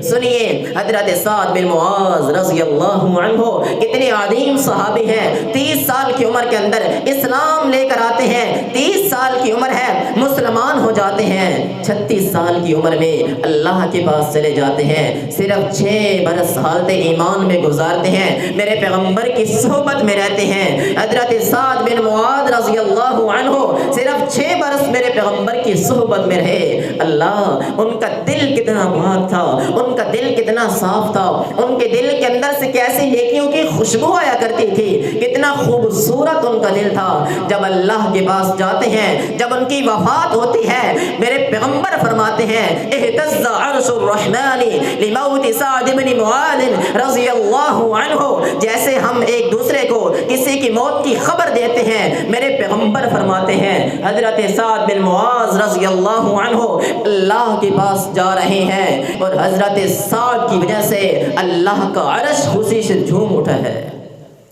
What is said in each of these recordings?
سنیے حضرت سعد بن معاذ رضی اللہ عنہ کتنے عظیم صحابی ہیں، 30 سال کی عمر کے اندر اسلام لے کر آتے ہیں، 30 سال کی عمر ہے مسلمان ہو جاتے ہیں، 36 سال کی عمر میں اللہ کے پاس چلے جاتے ہیں، صرف 6 برس حالت ایمان میں گزارتے ہیں، میرے پیغمبر کی صحبت میں رہتے ہیں۔ حضرت سعد بن معاذ رضی اللہ عنہ صرف 6 برس میرے پیغمبر کی صحبت میں رہے۔ اللہ، ان کا دل کتنا پاک تھا، ان کا دل کتنا صاف تھا، ان کے دل کے اندر سے کیسی نیکیوں کی خوشبو آیا کرتی تھی، کتنا خوبصورت ان کا دل تھا۔ جب اللہ کے پاس جاتے ہیں، جب ان کی وفات ہوتی ہے، میرے پیغمبر فرماتے ہیں اہتز عرش الرحمن لموت سعد بن معاذ رضی اللہ عنہ، جیسے ہم ایک دوسرے کو کسی کی موت کی خبر دیتے ہیں، میرے پیغمبر فرماتے ہیں حضرت سعد بن معاذ رضی اللہ عنہ اللہ کے پاس جا رہے ہیں اور حضرت سعد کی وجہ سے اللہ کا عرش خوشی سے جھوم اٹھا ہے۔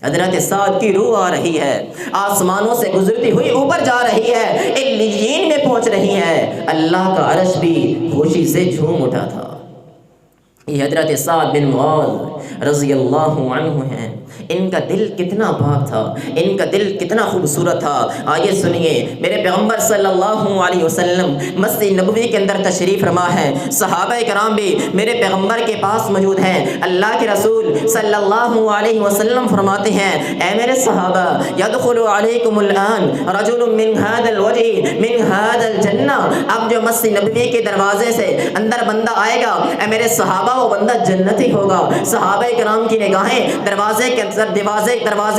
حضرت سعد کی روح آ رہی ہے، آسمانوں سے گزرتی ہوئی اوپر جا رہی ہے، علیین میں پہنچ رہی ہے، اللہ کا عرش بھی خوشی سے جھوم اٹھا تھا۔ یہ حضرت سعد بن معاذ رضی اللہ عنہ ہیں، ان کا دل کتنا پاک تھا، ان کا دل کتنا خوبصورت تھا۔ آئیے سنیے، میرے پیغمبر صلی اللہ علیہ وسلم مسجد نبوی کے اندر تشریف فرما ہے، صحابہ کرام بھی میرے پیغمبر کے پاس موجود ہیں۔ اللہ کے رسول صلی اللہ علیہ وسلم فرماتے ہیں اے میرے صحابہ، یدخل علیکم الآن رجل من هذا الوجه من هذا الجنہ، اب جو مسجد نبوی کے دروازے سے اندر بندہ آئے گا، اے میرے صحابہ وہ بندہ جنتی ہوگا۔ صحابہ کرام کی نگاہیں دروازے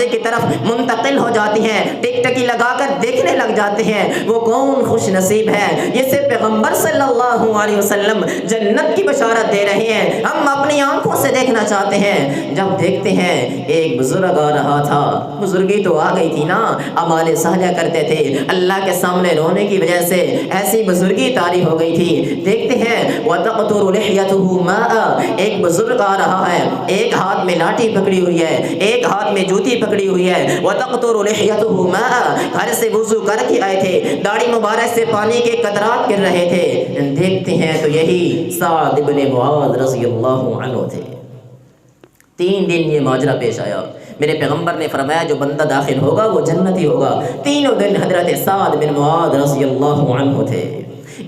کی طرف منتقل ہو جاتی ہیں، ٹک ٹکی لگا کر دیکھنے لگ جاتے ہیں وہ کون خوش نصیب ہے جسے پیغمبر صلی اللہ علیہ وسلم جنت کی بشارت دے رہے ہیں، ہم اپنی آنکھوں سے دیکھنا چاہتے ہیں۔ جب دیکھتے ہیں ایک بزرگ آ رہا تھا، بزرگی تو آ گئی تھی نا، اعمال صالحہ کرتے تھے، اللہ کے سامنے رونے کی وجہ سے ایسی بزرگی طاری ہو گئی تھی۔ دیکھتے ہیں وَتَقْطُرُ لِحْيَتُهُ مَاءً، ایک بزرگ آ رہا ہے، ایک ہاتھ میں لاٹھی پکڑی ہوئی ہے، ایک ہاتھ میں جوتی پکڑی ہوئی ہے، وَتَقْطُرُ لِحْيَتُهُ مَاءً، گھر سے وضو کر کے آئے تھے، داڑھی مبارک سے پانی کے قطرات گر رہے تھے۔ دیکھتے ہیں تو یہی سعد بن معاذ رضی اللہ عنہ تھے۔ 3 دن یہ ماجرا پیش آیا، میرے پیغمبر نے فرمایا جو بندہ داخل ہوگا وہ جنتی ہوگا۔ 3 دن حضرت سعد بن معاذ رضی اللہ عنہ تھے۔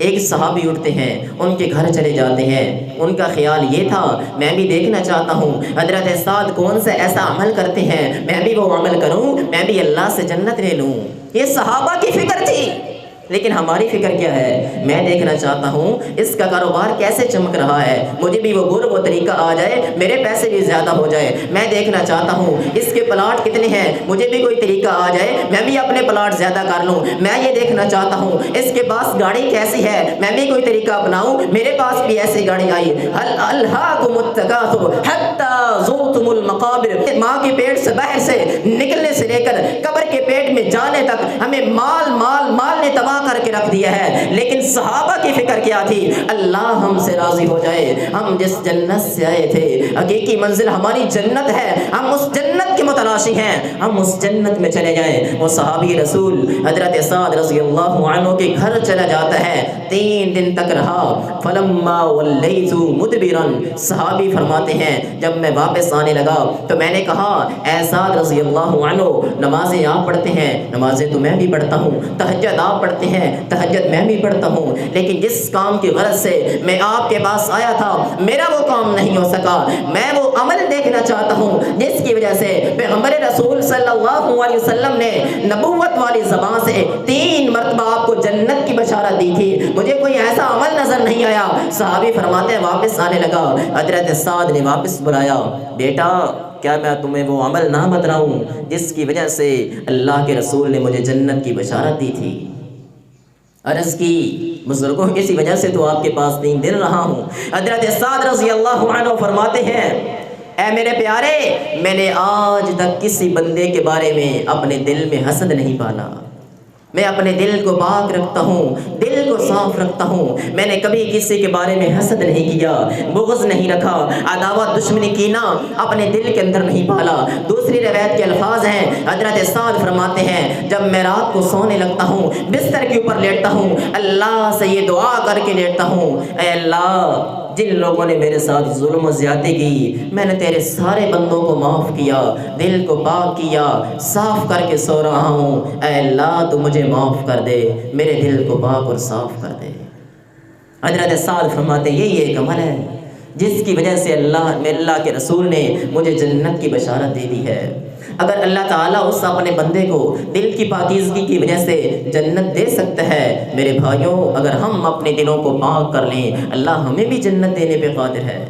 ایک صحابی اٹھتے ہیں، ان کے گھر چلے جاتے ہیں، ان کا خیال یہ تھا میں بھی دیکھنا چاہتا ہوں حضرت سعد کون سے ایسا عمل کرتے ہیں، میں بھی وہ عمل کروں، میں بھی اللہ سے جنت لے لوں۔ یہ صحابہ کی فکر تھی، لیکن ہماری فکر کیا ہے؟ میں دیکھنا چاہتا ہوں اس کا کاروبار کیسے چمک رہا ہے، مجھے بھی وہ گر وہ طریقہ آ جائے، میرے پیسے بھی زیادہ ہو جائے۔ میں دیکھنا چاہتا ہوں اس کے پلاٹ کتنے ہیں، مجھے بھی کوئی طریقہ آ جائے، میں بھی اپنے پلاٹ زیادہ کر لوں۔ میں یہ دیکھنا چاہتا ہوں اس کے پاس گاڑی کیسی ہے، میں بھی کوئی طریقہ اپناؤں، میرے پاس بھی ایسی گاڑی آئی۔ هل ألهاكم التكاثر حتى زرتم المقابر، ماں کے پیٹ سے باہر سے نکلنے سے لے کر قبر کے پیٹ میں جانے تک ہمیں مال نے تباہ کر کے رکھ دیا ہے، لیکن صحابہ کی فکر کیا تھی؟ اللہ ہم سے راضی ہو جائے، ہم جس جنت سے آئے تھے حقیقی منزل ہماری جنت ہے، ہم اس جنت کے متلاشی ہیں، ہم اس جنت میں چلے جائیں۔ وہ صحابی رسول حضرت سعد رضی اللہ عنہ کے گھر چلا جاتا ہے، 3 دن تک رہا۔ فلما ولیت مدبرا، صحابی فرماتے ہیں جب میں واپس آنے لگا تو میں نے کہا اے سعد رضی اللہ عنہ، نمازیں آپ پڑھتے ہیں، نمازیں تو میں بھی پڑھتا ہوں، تہجد آپ پڑھتے ہیں، تہجد میں بھی پڑھتا ہوں، لیکن جس کام کی غرض سے میں آپ کے پاس آیا تھا میرا وہ کام نہیں ہو سکا۔ میں وہ عمل دیکھنا چاہتا ہوں جس کی وجہ سے پیغمبر رسول صلی اللہ علیہ وسلم نے نبوت والی زبان سے 3 مرتبہ آپ کو جنت کی بشارت دی تھی، مجھے کوئی ایسا عمل نظر نہیں آیا۔ صحابی فرماتے ہیں واپس آنے لگا، حضرت سعد نے واپس بلایا، بیٹا کیا میں تمہیں وہ عمل نہ بتلاؤں جس کی وجہ سے اللہ کے رسول نے مجھے جنت کی بشارت دی تھی؟ عرض کی بزرگوں کسی وجہ سے تو آپ کے پاس 3 دن رہا ہوں۔ حضرت سعد رضی اللہ عنہ فرماتے ہیں اے میرے پیارے، میں نے آج تک کسی بندے کے بارے میں اپنے دل میں حسد نہیں پالا، میں اپنے دل کو پاک رکھتا ہوں، دل کو صاف رکھتا ہوں، میں نے کبھی کسی کے بارے میں حسد نہیں کیا، بغض نہیں رکھا، عداوت دشمنی کینہ اپنے دل کے اندر نہیں پالا۔ دوسری روایت کے الفاظ ہیں، حضرت سعد فرماتے ہیں جب میں رات کو سونے لگتا ہوں، بستر کے اوپر لیٹتا ہوں، اللہ سے یہ دعا کر کے لیٹتا ہوں اے اللہ جن لوگوں نے میرے ساتھ ظلم و زیادتی کی میں نے تیرے سارے بندوں کو معاف کیا، دل کو پاک کیا، صاف کر کے سو رہا ہوں، اے اللہ تو مجھے معاف کر دے، میرے دل کو پاک اور صاف کر دے۔ حضرت سعد فرماتے ہیں یہی ایک عمل ہے جس کی وجہ سے اللہ کے رسول نے مجھے جنت کی بشارت دے دی ہے۔ اگر اللہ تعالیٰ اس اپنے بندے کو دل کی پاکیزگی کی وجہ سے جنت دے سکتا ہے، میرے بھائیوں اگر ہم اپنے دلوں کو پاک کر لیں اللہ ہمیں بھی جنت دینے پہ قادر ہے۔